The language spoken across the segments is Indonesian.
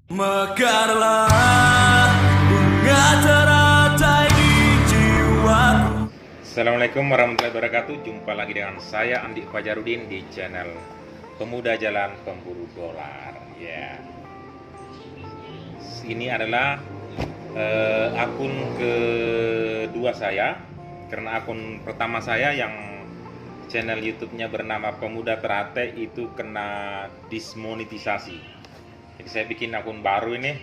Mekarlah bunga teratai di jiwaku. Assalamualaikum warahmatullahi wabarakatuh. Jumpa lagi dengan saya Andi Fajarudin di channel Pemuda Jalan Pemburu Dolar. Ya, ini adalah akun kedua saya, karena akun pertama saya yang channel YouTube-nya bernama Pemuda Teratai itu kena dismonetisasi. Jadi saya bikin akun baru ini,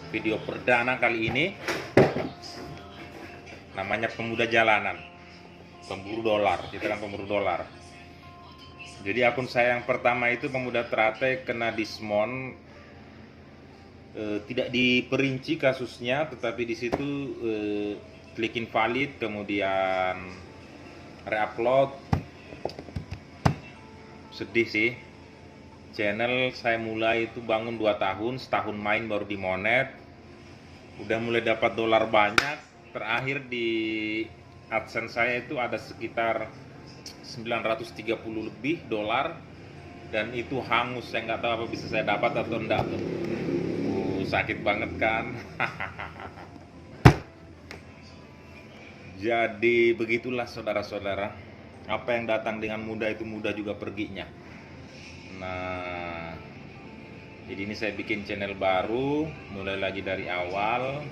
video perdana kali ini, namanya Pemuda Jalanan Pemburu Dolar. Kita kan pemburu dolar. Jadi akun saya yang pertama itu Pemuda Teratai kena dismon, tidak diperinci kasusnya, tetapi di situ klik invalid, kemudian reupload. Sedih sih. Channel saya mulai itu bangun 2 tahun, setahun main baru dimonet. Udah mulai dapat dolar banyak. Terakhir di AdSense saya itu ada sekitar 930 lebih dolar, dan itu hangus. Saya nggak tahu apa bisa saya dapat atau enggak tuh. Sakit banget kan. Jadi begitulah saudara-saudara, apa yang datang dengan mudah itu mudah juga perginya. Nah, jadi ini saya bikin channel baru, mulai lagi dari awal.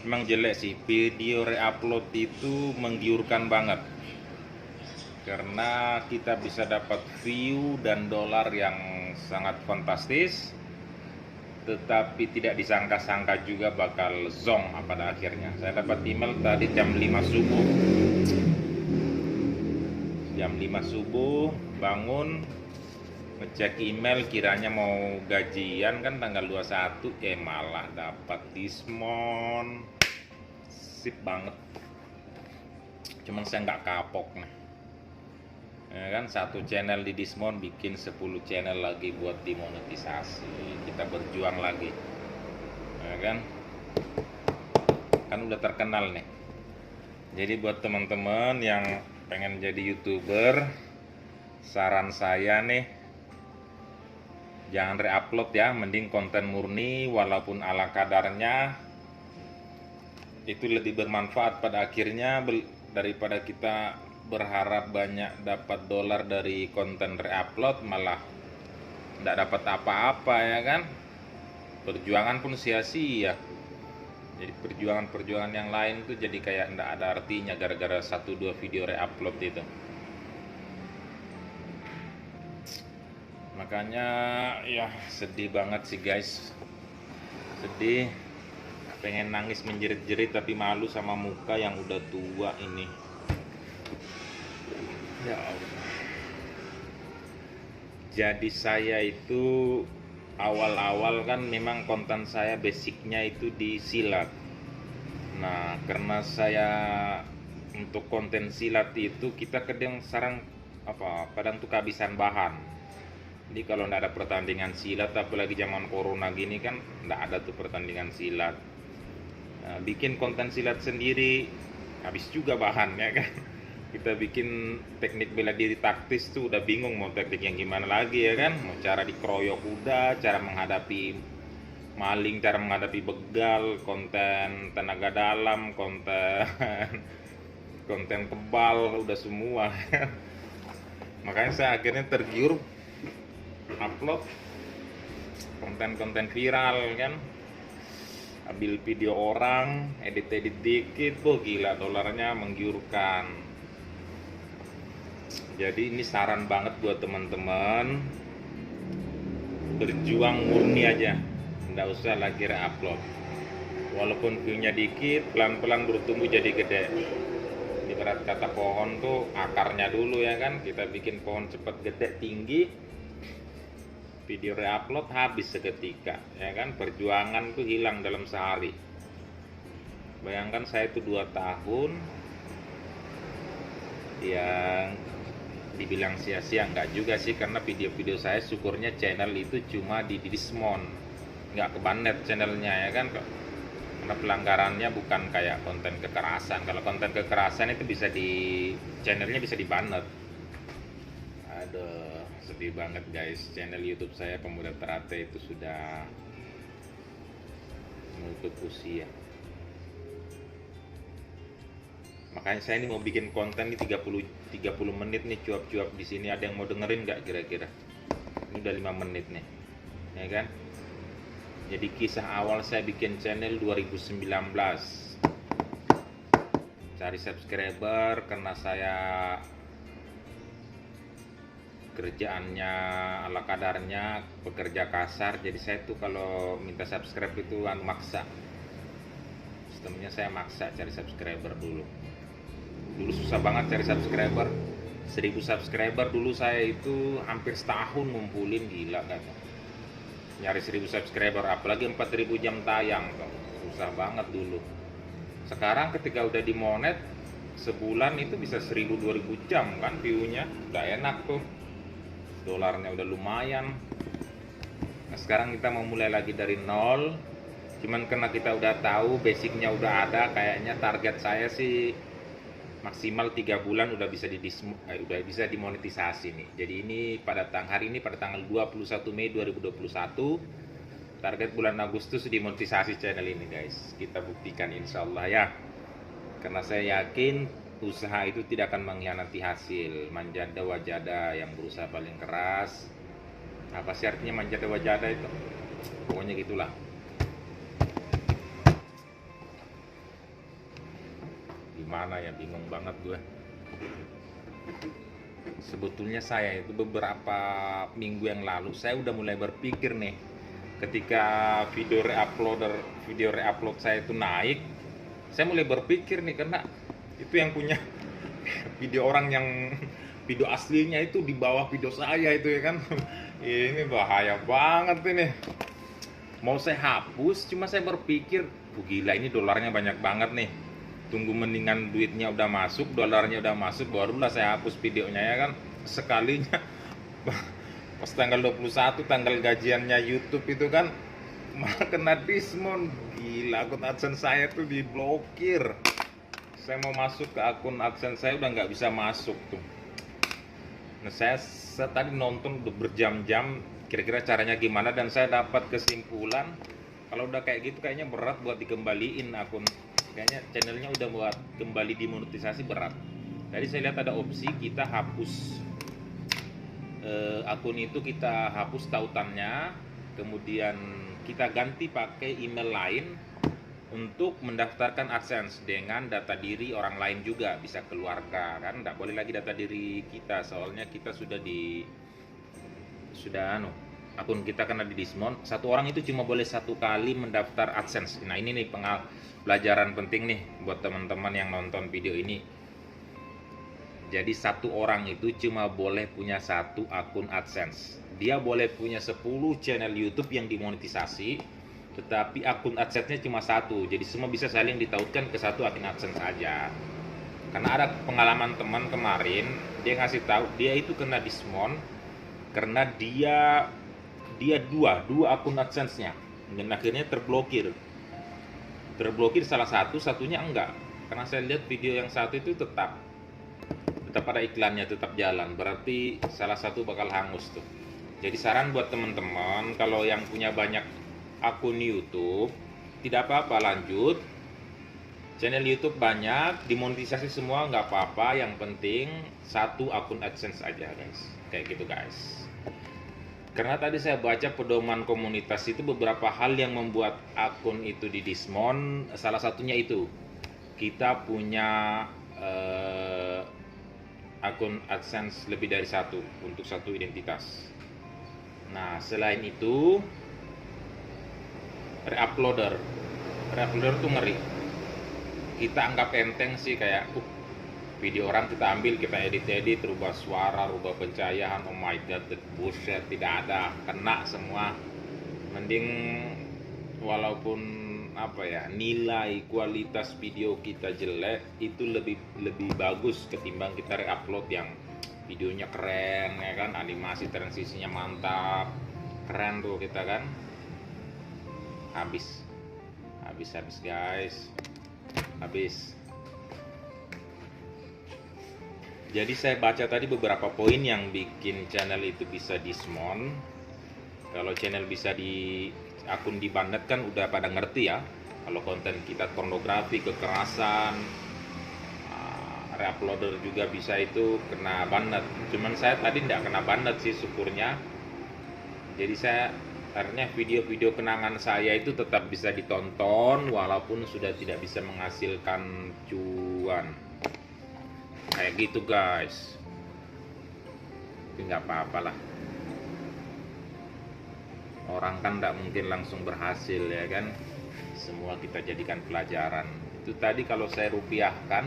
Memang jelek sih, video reupload itu menggiurkan banget, karena kita bisa dapat view dan dolar yang sangat fantastis, tetapi tidak disangka-sangka juga bakal zonk pada akhirnya. Saya dapat email tadi jam 5 subuh. Jam 5 subuh bangun, ngecek email, kiranya mau gajian kan tanggal 21, malah dapat dismon. Sip banget. Cuman saya nggak kapok nih. Ya kan, satu channel di dismon, bikin 10 channel lagi buat dimonetisasi. Kita berjuang lagi. Ya kan? Kan udah terkenal nih. Jadi buat teman-teman yang pengen jadi YouTuber, saran saya nih, jangan reupload ya, mending konten murni walaupun ala kadarnya. Itu lebih bermanfaat pada akhirnya daripada kita berharap banyak dapat dolar dari konten reupload malah tidak dapat apa-apa, ya kan. Perjuangan pun sia-sia. Jadi perjuangan-perjuangan yang lain tuh jadi kayak tidak ada artinya gara-gara 1-2 video reupload itu. Makanya ya sedih banget sih guys, sedih, pengen nangis menjerit-jerit tapi malu sama muka yang udah tua ini. Ya Allah. Jadi saya itu awal-awal kan memang konten saya basicnya itu di silat. Nah, karena saya untuk konten silat itu kita kadang kadang tuh kehabisan bahan. Jadi kalau nggak ada pertandingan silat, apalagi zaman corona gini kan nggak ada tuh pertandingan silat. Nah, bikin konten silat sendiri habis juga bahan, ya kan. Kita bikin teknik bela diri taktis tuh udah bingung mau teknik yang gimana lagi, ya kan. Mau cara dikeroyok udah, cara menghadapi maling, cara menghadapi begal, konten tenaga dalam, konten kebal, udah semua. Makanya saya akhirnya tergiur upload konten-konten viral kan, ambil video orang, edit-edit dikit, gila dolarnya menggiurkan. Jadi ini saran banget buat teman-teman, berjuang murni aja, nggak usah lagi reupload. Walaupun view-nya dikit, pelan-pelan bertumbuh jadi gede. Ibarat kata pohon tuh akarnya dulu, ya kan. Kita bikin pohon cepat gede tinggi, video reupload habis seketika, ya kan. Perjuangan tuh hilang dalam sehari. Bayangkan saya tuh 2 tahun yang dibilang sia-sia, enggak juga sih, karena video-video saya syukurnya channel itu cuma di dismon, nggak kebanet channelnya, ya kan. Karena pelanggarannya bukan kayak konten kekerasan. Kalau konten kekerasan itu bisa channelnya bisa dibanet. Aduh, sedih banget guys. Channel YouTube saya Pemuda Teratai itu sudah menutup usia. Makanya saya ini mau bikin konten nih 30 menit nih, cuap-cuap di sini. Ada yang mau dengerin nggak kira-kira? Ini udah 5 menit nih, ya kan? Jadi kisah awal saya bikin channel 2019. Cari subscriber karena saya kerjaannya ala kadarnya, pekerja kasar. Jadi saya tuh kalau minta subscribe itu maksa. Sistemnya saya maksa cari subscriber dulu. Dulu susah banget cari subscriber. 1000 subscriber dulu saya itu hampir setahun ngumpulin, gila kan. Nyari 1000 subscriber, apalagi 4000 jam tayang tuh. Susah banget dulu. Sekarang ketika udah di monet, sebulan itu bisa 1000-2000 jam kan view-nya. Udah enak tuh. Dolarnya udah lumayan. Nah, sekarang kita mau mulai lagi dari nol. Cuman karena kita udah tahu basicnya udah ada, kayaknya target saya sih maksimal 3 bulan udah bisa dimonetisasi nih. Jadi ini pada hari ini pada tanggal 21 Mei 2021, target bulan Agustus dimonetisasi channel ini guys. Kita buktikan insya Allah ya. Karena saya yakin usaha itu tidak akan mengkhianati hasil. Manjada wajada, yang berusaha paling keras. Apa sih artinya manjada wajada itu? Pokoknya gitulah. Gimana ya, bingung banget gue. Sebetulnya saya itu beberapa minggu yang lalu saya udah mulai berpikir nih, ketika video reupload saya itu naik, saya mulai berpikir nih, karena itu yang punya video orang yang video aslinya itu di bawah video saya itu ya kan. Ini bahaya banget ini. Mau saya hapus, cuma saya berpikir, gila ini dolarnya banyak banget nih. Tunggu mendingan duitnya udah masuk, dolarnya udah masuk, barulah saya hapus videonya ya kan. Sekalinya pas tanggal 21 tanggal gajiannya YouTube itu kan malah kena dismount. Gila, akun AdSense saya tuh diblokir. Saya mau masuk ke akun AdSense saya udah nggak bisa masuk tuh. Nah saya tadi nonton udah berjam-jam kira-kira caranya gimana, dan saya dapat kesimpulan kalau udah kayak gitu kayaknya berat buat dikembaliin akun. Kayaknya channelnya udah buat kembali dimonetisasi berat. Tadi saya lihat ada opsi kita hapus akun itu, kita hapus tautannya, kemudian kita ganti pakai email lain untuk mendaftarkan AdSense dengan data diri orang lain juga, bisa keluarga kan, nggak boleh lagi data diri kita, soalnya kita akun kita kena di dismount. Satu orang itu cuma boleh 1 kali mendaftar AdSense. Nah ini nih pelajaran penting nih buat teman-teman yang nonton video ini. Jadi 1 orang itu cuma boleh punya 1 akun AdSense. Dia boleh punya 10 channel YouTube yang dimonetisasi, tetapi akun AdSense-nya cuma 1. Jadi semua bisa saling ditautkan ke 1 akun AdSense aja. Karena ada pengalaman teman kemarin, dia ngasih tahu dia itu kena dismount karena dia dua akun AdSense-nya, dan akhirnya terblokir satunya enggak. Karena saya lihat video yang satu itu tetap ada iklannya, tetap jalan, berarti salah satu bakal hangus tuh. Jadi saran buat teman-teman, kalau yang punya banyak akun YouTube, tidak apa-apa, lanjut channel YouTube banyak, dimonetisasi semua nggak apa-apa, yang penting 1 akun AdSense aja guys, kayak gitu guys. Karena tadi saya baca pedoman komunitas itu beberapa hal yang membuat akun itu di dismount. Salah satunya itu kita punya akun AdSense lebih dari 1 untuk 1 identitas. Nah selain itu reuploader tuh ngeri. Kita anggap enteng sih, kayak video orang kita ambil, kita edit, rubah suara, rubah pencahayaan, oh my god, bullshit, tidak ada, kena semua. Mending walaupun nilai kualitas video kita jelek, itu lebih bagus ketimbang kita reupload yang videonya keren ya kan, animasi transisinya mantap, keren tuh kita kan. Habis guys, habis. Jadi saya baca tadi beberapa poin yang bikin channel itu bisa dismount. Kalau channel bisa akun di Bandnet kan udah pada ngerti ya, kalau konten kita pornografi, kekerasan, reuploader juga bisa itu kena Bandnet. Cuman saya tadi nggak kena Bandnet sih syukurnya. Jadi saya akhirnya video-video kenangan saya itu tetap bisa ditonton walaupun sudah tidak bisa menghasilkan cuan. Kayak gitu guys. Tapi nggak apa-apa lah. Orang kan nggak mungkin langsung berhasil ya kan. Semua kita jadikan pelajaran. Itu tadi kalau saya rupiahkan,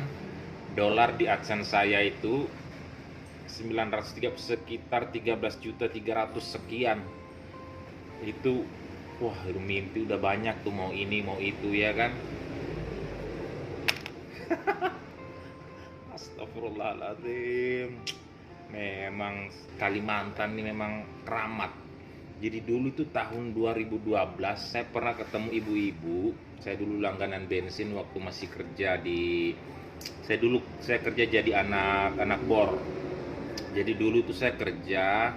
dolar di AdSense saya itu 930 sekitar 13.300 sekian. Itu wah, mimpi udah banyak tuh, mau ini mau itu ya kan. Astagfirullahaladzim. Memang Kalimantan ini memang keramat. Jadi dulu itu tahun 2012 saya pernah ketemu ibu-ibu. Saya dulu langganan bensin waktu masih kerja di saya kerja jadi anak bor. Jadi dulu tuh saya kerja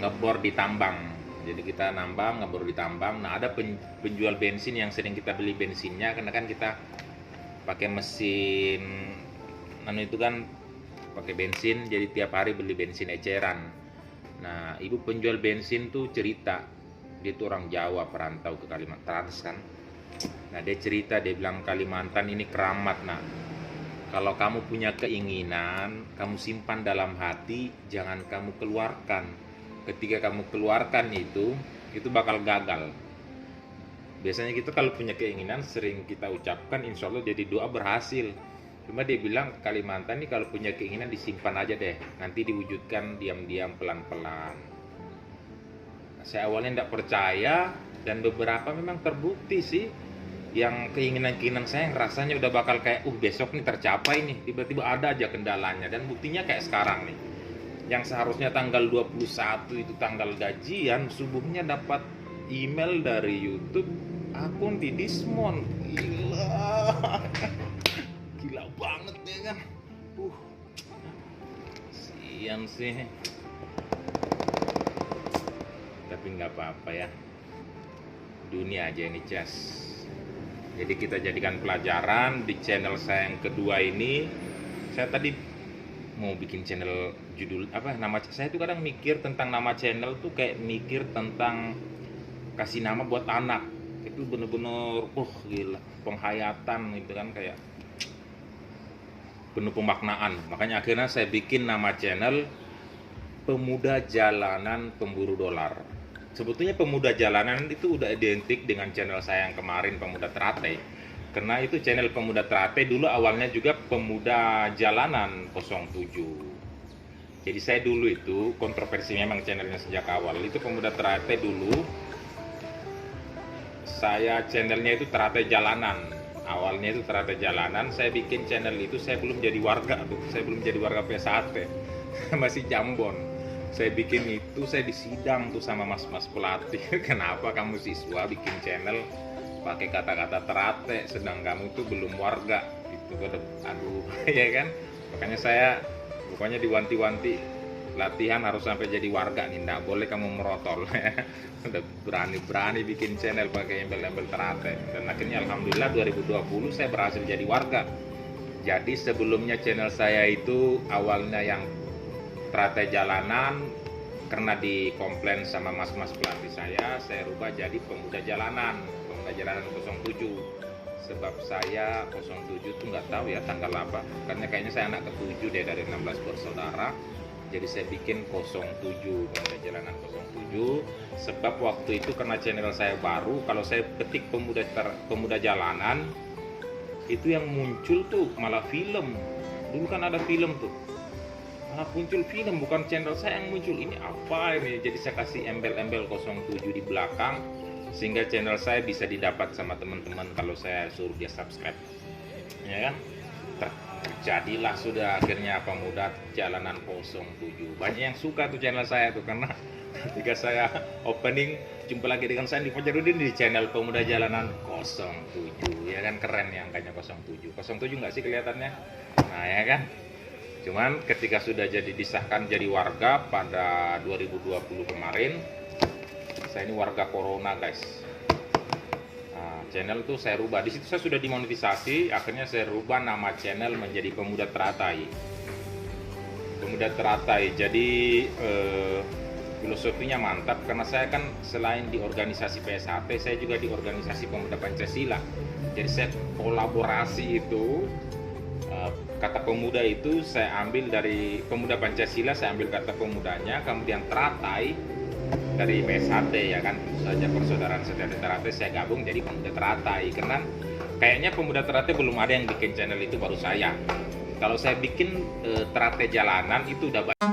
ngebor di tambang. Jadi kita nambang, ngebor di tambang. Nah, ada penjual bensin yang sering kita beli bensinnya karena kan kita pakai mesin itu kan pakai bensin, jadi tiap hari beli bensin eceran. Nah, ibu penjual bensin tuh cerita, dia tuh orang Jawa perantau ke Kalimantan kan. Nah, dia cerita, dia bilang Kalimantan ini keramat. Nah, kalau kamu punya keinginan, kamu simpan dalam hati, jangan kamu keluarkan. Ketika kamu keluarkan itu bakal gagal. Biasanya kita kalau punya keinginan sering kita ucapkan, insya Allah jadi doa berhasil. Cuma dia bilang Kalimantan ini kalau punya keinginan disimpan aja deh, nanti diwujudkan diam-diam pelan-pelan. Saya awalnya tidak percaya dan beberapa memang terbukti sih. Yang keinginan-keinginan saya yang rasanya udah bakal kayak besok nih tercapai nih, tiba-tiba ada aja kendalanya. Dan buktinya kayak sekarang nih, yang seharusnya tanggal 21 itu tanggal gajian, subuhnya dapat email dari YouTube akun di Dismon. Gila banget ya kan. Sian sih, tapi nggak apa-apa ya, dunia aja ini Cas. Jadi kita jadikan pelajaran di channel saya yang kedua ini. Saya tadi mau bikin channel judul apa, nama saya tuh kadang mikir tentang nama channel tuh kayak mikir tentang kasih nama buat anak. Itu bener-bener gila, penghayatan gitu kan, kayak penuh pemaknaan. Makanya akhirnya saya bikin nama channel Pemuda Jalanan Pemburu Dolar. Sebetulnya Pemuda Jalanan itu udah identik dengan channel saya yang kemarin, Pemuda Teratai. Karena itu channel Pemuda Teratai dulu awalnya juga Pemuda Jalanan 07. Jadi saya dulu itu kontroversi memang channelnya sejak awal. Itu Pemuda Teratai dulu. Saya channelnya itu Teratai Jalanan. Awalnya itu Teratai Jalanan. Saya bikin channel itu, saya belum jadi warga tuh. Saya belum jadi warga Pesate. Masih jambon. Saya bikin itu, saya disidang tuh sama mas-mas pelatih. Kenapa kamu siswa bikin channel pakai kata-kata terate sedang kamu tuh belum warga? Itu aduh ya kan. Makanya saya pokoknya diwanti-wanti, latihan harus sampai jadi warga nih, nggak boleh kamu merotol. Udah berani-berani bikin channel pakai embel-embel terate. Dan akhirnya alhamdulillah 2020 saya berhasil jadi warga. Jadi sebelumnya channel saya itu awalnya yang Teratai Jalanan, karena dikomplain sama mas-mas pelatih saya rubah jadi Pemuda Jalanan 07. Sebab saya 07 tuh nggak tahu ya tanggal apa, karena kayaknya saya anak ke-7 deh dari 16 bersaudara. Jadi saya bikin 07, Pemuda Jalanan 07. Sebab waktu itu karena channel saya baru, kalau saya ketik Pemuda Jalanan, itu yang muncul tuh malah film. Dulu kan ada film tuh, muncul film, bukan channel saya yang muncul. Ini apa ini? Jadi saya kasih embel-embel 07 di belakang sehingga channel saya bisa didapat sama teman-teman kalau saya suruh dia subscribe, ya kan. Terjadilah sudah akhirnya Pemuda Jalanan 07. Banyak yang suka tuh channel saya tuh, karena ketika saya opening jumpa lagi dengan Sandi Fajarudin di channel Pemuda Jalanan 07, ya kan, keren ya angkanya 07 nggak sih kelihatannya? Nah ya kan. Cuman ketika sudah jadi disahkan jadi warga pada 2020 kemarin, saya ini warga corona guys. channel tuh saya rubah. Di situ saya sudah dimonetisasi, akhirnya saya rubah nama channel menjadi Pemuda Teratai. Pemuda Teratai. Jadi filosofinya mantap karena saya kan selain di organisasi PSHT, saya juga di organisasi Pemuda Pancasila. Jadi saya kolaborasi itu, kata pemuda itu saya ambil dari Pemuda Pancasila, saya ambil kata pemudanya, kemudian Teratai dari PSHT ya kan, saja persaudaraan sejati Teratai saya gabung jadi Pemuda Teratai. Karena kayaknya Pemuda Teratai belum ada yang bikin channel itu, baru saya. Kalau saya bikin Teratai Jalanan itu udah banyak.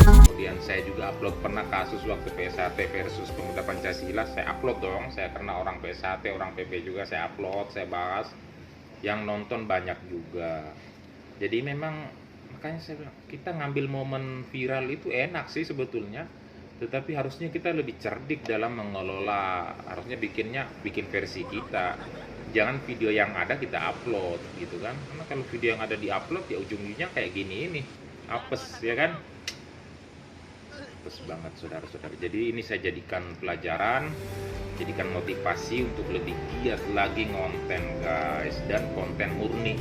Kemudian saya juga upload pernah kasus waktu PSHT versus Pemuda Pancasila, saya upload dong. Saya karena orang PSHT, orang PP juga, saya upload, saya bahas. Yang nonton banyak juga. Jadi memang makanya saya bilang, kita ngambil momen viral itu enak sih sebetulnya, tetapi harusnya kita lebih cerdik dalam mengelola. Harusnya bikin versi kita. Jangan video yang ada kita upload gitu kan. Karena kalau video yang ada di-upload ya ujung-ujungnya kayak gini ini. Apes ya kan? Apes banget saudara-saudara. Jadi ini saya jadikan pelajaran, jadikan motivasi untuk lebih giat lagi ngonten guys, dan konten murni.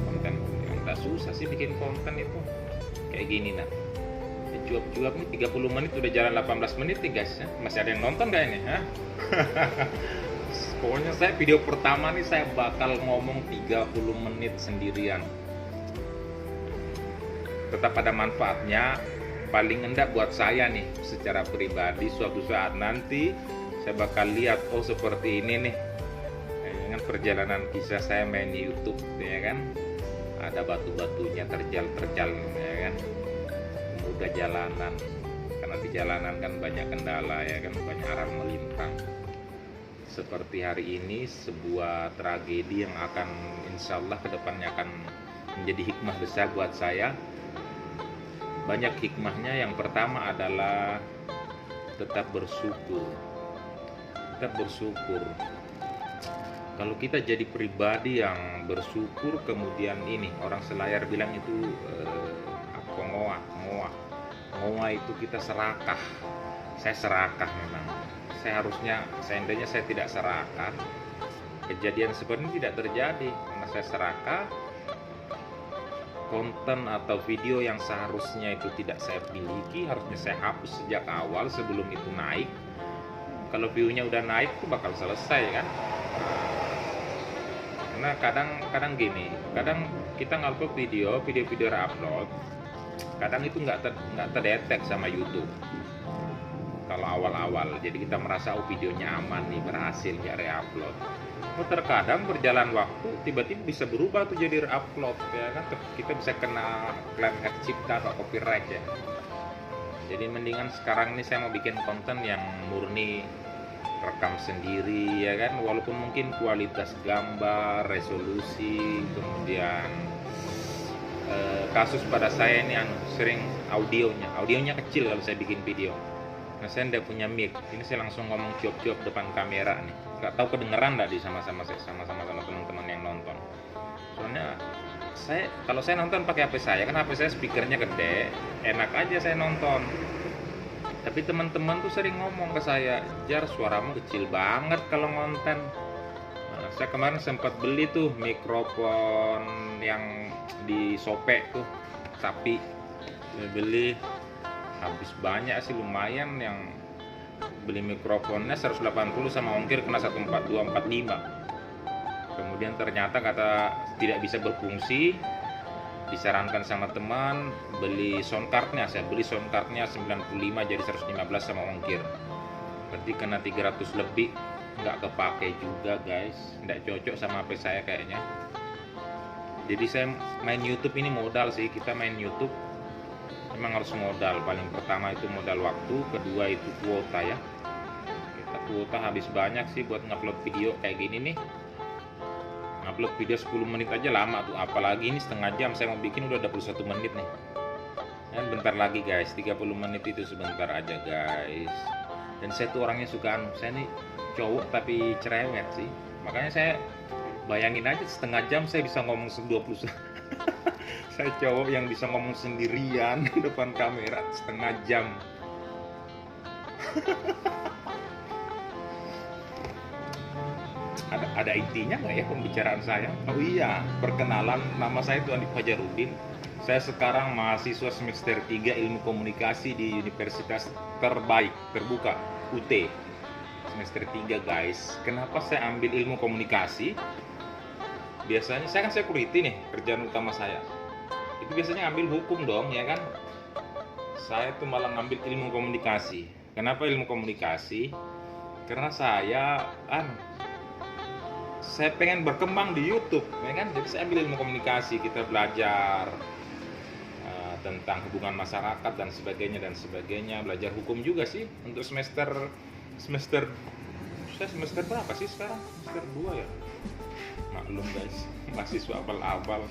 Konten yang tak susah sih bikin konten itu. Kayak gini nah. Cuap-cuap nih 30 menit udah jalan 18 menit nih guys ya. Masih ada yang nonton gak ini? Hah? Pokoknya saya video pertama nih saya bakal ngomong 30 menit sendirian. Tetap ada manfaatnya, paling enggak buat saya nih secara pribadi. Suatu saat nanti saya bakal lihat, oh seperti ini nih kan perjalanan kisah saya main di YouTube ya kan, ada batu-batunya terjal ya kan, udah jalanan, karena di jalanan kan banyak kendala ya kan, banyak arah melintang. Seperti hari ini sebuah tragedi yang akan insya Allah kedepannya akan menjadi hikmah besar buat saya. Banyak hikmahnya. Yang pertama adalah tetap bersyukur. Tetap bersyukur. Kalau kita jadi pribadi yang bersyukur, kemudian ini orang selayar bilang itu ngoa itu kita serakah. Saya serakah memang. Seandainya saya tidak serakah, kejadian seperti ini tidak terjadi. Karena saya serakah, konten atau video yang seharusnya itu tidak saya miliki harusnya saya hapus sejak awal sebelum itu naik. Kalau view-nya udah naik itu bakal selesai kan. Karena kadang gini, kadang kita ngupload video upload, kadang itu nggak terdetek sama YouTube. kalau awal-awal. Jadi kita merasa videonya aman nih, berhasil ya re-upload. Terkadang berjalan waktu tiba-tiba bisa berubah tuh jadi re-upload ya kan, kita bisa kena klaim hak cipta atau copyright ya. Jadi mendingan sekarang ini saya mau bikin konten yang murni rekam sendiri ya kan, walaupun mungkin kualitas gambar, resolusi, kemudian kasus pada saya ini sering audionya kecil kalau saya bikin video. Nah saya tidak punya mic, ini saya langsung ngomong cuap-cuap depan kamera nih, nggak tahu kedengeran nggak di sama-sama teman-teman yang nonton. Soalnya kalau saya nonton pakai HP saya kan, HP saya speakernya gede, enak aja saya nonton. Tapi teman-teman tuh sering ngomong ke saya, Jar suaramu kecil banget kalau ngonten. Nah, saya kemarin sempat beli tuh mikrofon yang di Shopee tuh, sapi. Saya beli habis banyak sih, lumayan. Yang beli mikrofonnya 180 sama ongkir kena 14245. Kemudian ternyata kata tidak bisa berfungsi. Disarankan sama teman beli soundcardnya, saya beli soundcardnya 95 jadi 115 sama ongkir, berarti kena 300 lebih, nggak kepake juga guys, nggak cocok sama HP saya kayaknya. Jadi saya main YouTube ini modal sih, kita main YouTube memang harus modal. Paling pertama itu modal waktu, kedua itu kuota ya, kita kuota habis banyak sih buat ngupload video kayak gini nih. Upload video 10 menit aja lama tuh, apalagi ini setengah jam saya mau bikin udah 21 menit nih. Dan bentar lagi guys, 30 menit itu sebentar aja guys. Dan saya tuh orangnya suka saya nih cowok tapi cerewet sih. Makanya saya bayangin aja setengah jam saya bisa ngomong 20. Saya cowok yang bisa ngomong sendirian depan kamera setengah jam. Ada intinya nggak ya pembicaraan saya? Oh iya, perkenalan, nama saya itu Andi Fajarudin. Saya sekarang mahasiswa semester 3 Ilmu Komunikasi di Universitas Terbuka UT. Semester 3 guys. Kenapa saya ambil Ilmu Komunikasi? Biasanya saya kan security nih, kerjaan utama saya. Itu biasanya ambil hukum dong ya kan. Saya tuh malah ngambil Ilmu Komunikasi. Kenapa Ilmu Komunikasi? Karena saya pengen berkembang di YouTube, ya kan? Jadi saya ambil Ilmu Komunikasi, kita belajar tentang hubungan masyarakat dan sebagainya, belajar hukum juga sih untuk semester saya semester berapa sih sekarang? Semester 2 ya. Maklum guys, mahasiswa abal-abal.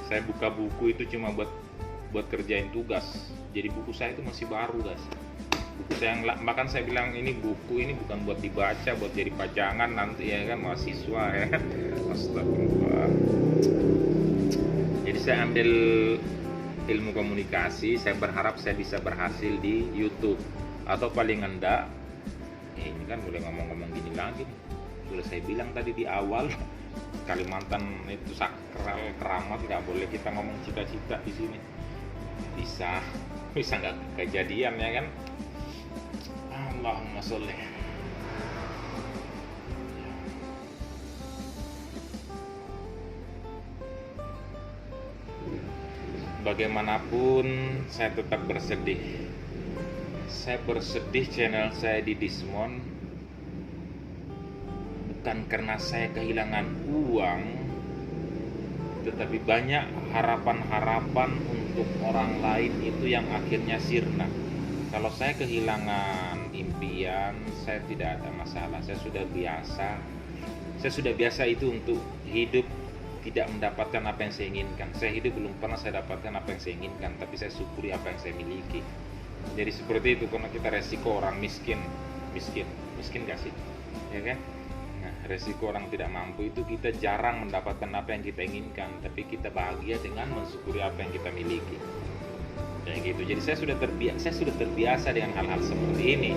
Saya buka buku itu cuma buat kerjain tugas. Jadi buku saya itu masih baru guys. Bahkan saya bilang ini buku ini bukan buat dibaca, buat jadi pajangan nanti ya kan mahasiswa ya. Astagfirullah. Jadi saya ambil Ilmu Komunikasi, saya berharap saya bisa berhasil di YouTube atau paling enggak ini kan boleh ngomong-ngomong gini lagi. Boleh saya bilang tadi di awal Kalimantan itu sakral, keramat, nggak boleh kita ngomong cita-cita di sini. Bisa nggak kejadian ya kan? Allahumma sholli. Bagaimanapun saya tetap bersedih. Saya bersedih channel saya di Dismon bukan karena saya kehilangan uang, tetapi banyak harapan-harapan untuk orang lain itu yang akhirnya sirna. Kalau saya kehilangan impian, saya tidak ada masalah. Saya sudah biasa itu untuk hidup tidak mendapatkan apa yang saya inginkan. Saya hidup belum pernah saya dapatkan apa yang saya inginkan, tapi saya syukuri apa yang saya miliki. Jadi seperti itu, karena kita resiko orang miskin gak sih? Ya kan? Nah, resiko orang tidak mampu itu kita jarang mendapatkan apa yang kita inginkan, tapi kita bahagia dengan mensyukuri apa yang kita miliki. Kayak gitu. Jadi saya sudah terbiasa dengan hal-hal seperti ini.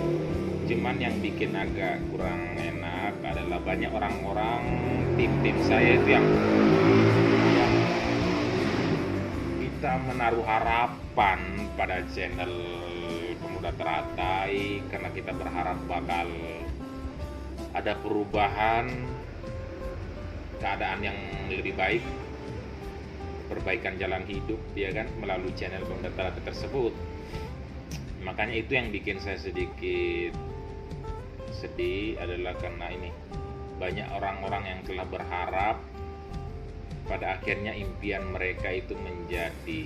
Cuman yang bikin agak kurang enak adalah banyak orang-orang tim saya itu yang kita menaruh harapan pada channel Pemuda Teratai karena kita berharap bakal ada perubahan, keadaan yang lebih baik, perbaikan jalan hidup ya kan melalui channel Pemuda Teratai tersebut. Makanya itu yang bikin saya sedikit sedih adalah karena ini banyak orang-orang yang telah berharap, pada akhirnya impian mereka itu menjadi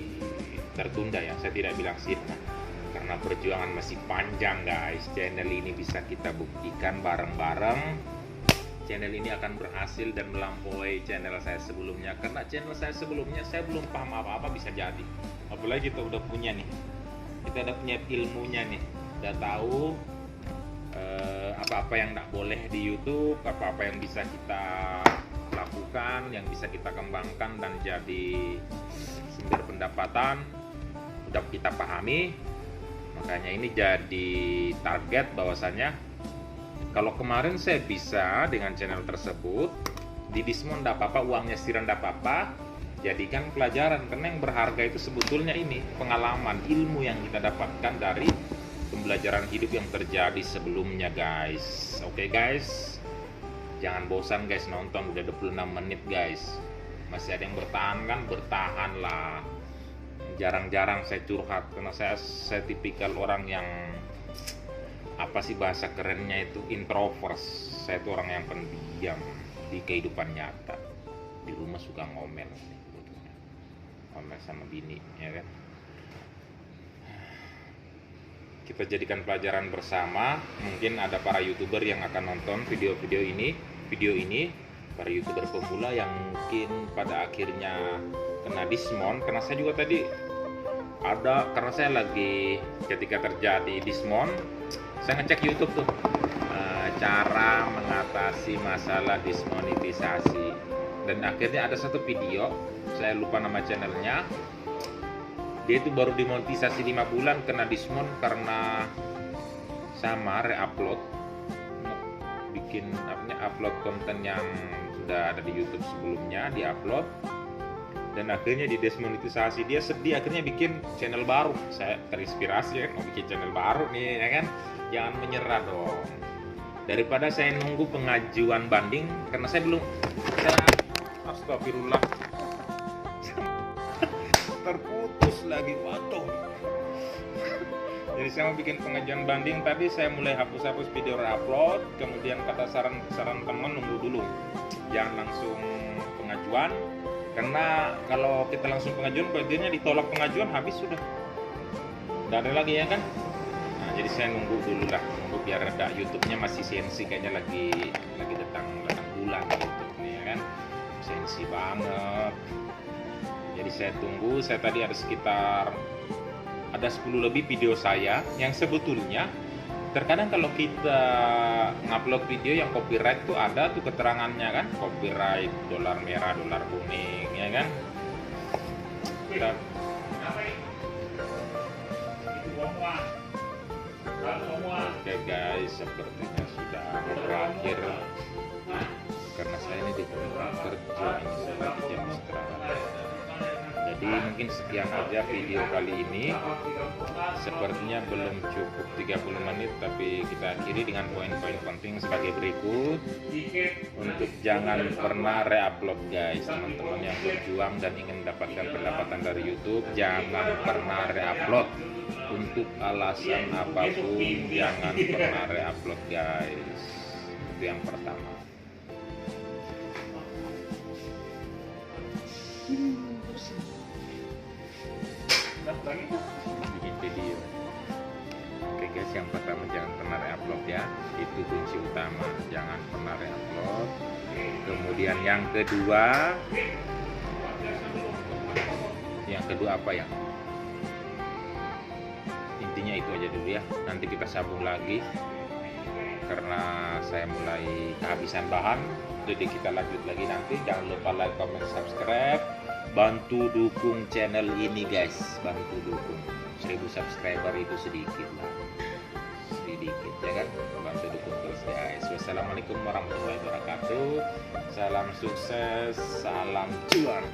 tertunda ya. Saya tidak bilang sirna, karena perjuangan masih panjang guys. Channel ini bisa kita buktikan bareng-bareng. Channel ini akan berhasil dan melampaui channel saya sebelumnya, karena channel saya sebelumnya saya belum paham apa-apa bisa jadi. Apalagi kita udah punya nih, kita udah punya ilmunya nih, udah tahu apa-apa yang tidak boleh di YouTube, apa-apa yang bisa kita lakukan, yang bisa kita kembangkan dan jadi sumber pendapatan, udah kita pahami. Makanya ini jadi target bahwasanya kalau kemarin saya bisa dengan channel tersebut, di Dismon tidak apa-apa, uangnya setiran tidak apa-apa, jadikan pelajaran. Karena yang berharga itu sebetulnya ini pengalaman, ilmu yang kita dapatkan dari pembelajaran hidup yang terjadi sebelumnya guys. Oke guys, jangan bosan guys nonton, udah 26 menit guys. Masih ada yang bertahan kan, bertahan lah. Jarang-jarang saya curhat karena saya tipikal orang yang apa sih bahasa kerennya itu, introvert. Saya itu orang yang pendiam di kehidupan nyata. Di rumah suka ngomel, ngomel sama bini ya kan. Kita jadikan pelajaran bersama. Mungkin ada para YouTuber yang akan nonton video ini, para YouTuber pemula yang mungkin pada akhirnya kena Dismon. Karena saya juga tadi ada, karena saya lagi ketika terjadi Dismon, saya ngecek YouTube tuh cara mengatasi masalah dismonetisasi, dan akhirnya ada satu video, saya lupa nama channelnya, dia itu baru dimonetisasi 5 bulan kena Dismon karena sama re-upload, bikin upload konten yang sudah ada di YouTube sebelumnya, di-upload dan akhirnya di desmonetisasi. Dia sedih, akhirnya bikin channel baru. Saya terinspirasi ya, mau bikin channel baru nih ya kan. Jangan menyerah dong. Daripada saya nunggu pengajuan banding, karena saya belum, astagfirullah, terputus lagi, waduh. Jadi saya mau bikin pengajuan banding, tadi saya mulai hapus-hapus video re-upload, kemudian kata saran teman nunggu dulu, jangan langsung pengajuan, karena kalau kita langsung pengajuan, bagiannya ditolak pengajuan, habis sudah, nggak ada lagi ya kan. Nah, jadi saya nunggu dulu lah, nunggu biar ada YouTube-nya masih sensi, kayaknya lagi datang bulan YouTube nih ya kan, sensi banget. Jadi saya tunggu. Saya tadi ada sekitar 10 lebih video saya yang sebetulnya terkadang kalau kita ngupload video yang copyright tuh ada tuh keterangannya kan, copyright dolar merah, dolar kuning ya kan. Oke guys, sepertinya sudah berakhir karena saya ini di tempat kerja, ini sudah jam istirahat. Jadi mungkin sekian aja video kali ini. Sepertinya belum cukup 30 menit, tapi kita akhiri dengan poin-poin penting sebagai berikut. Untuk jangan pernah re-upload guys, teman-teman yang berjuang dan ingin mendapatkan pendapatan dari YouTube, jangan pernah re-upload. Untuk alasan apapun jangan pernah re-upload guys. Itu yang pertama. Bikin video. Oke guys, yang pertama jangan pernah re-upload ya, itu kunci utama, jangan pernah re-upload. Kemudian yang kedua apa ya, intinya itu aja dulu ya, nanti kita sambung lagi karena saya mulai kehabisan bahan. Jadi kita lanjut lagi nanti. Jangan lupa like, comment, subscribe. Bantu dukung channel ini guys, bantu dukung. 1000 subscriber itu sedikit lah, sedikit ya kan, bantu dukung terus guys. Wassalamualaikum warahmatullahi wabarakatuh. Salam sukses, salam cuan.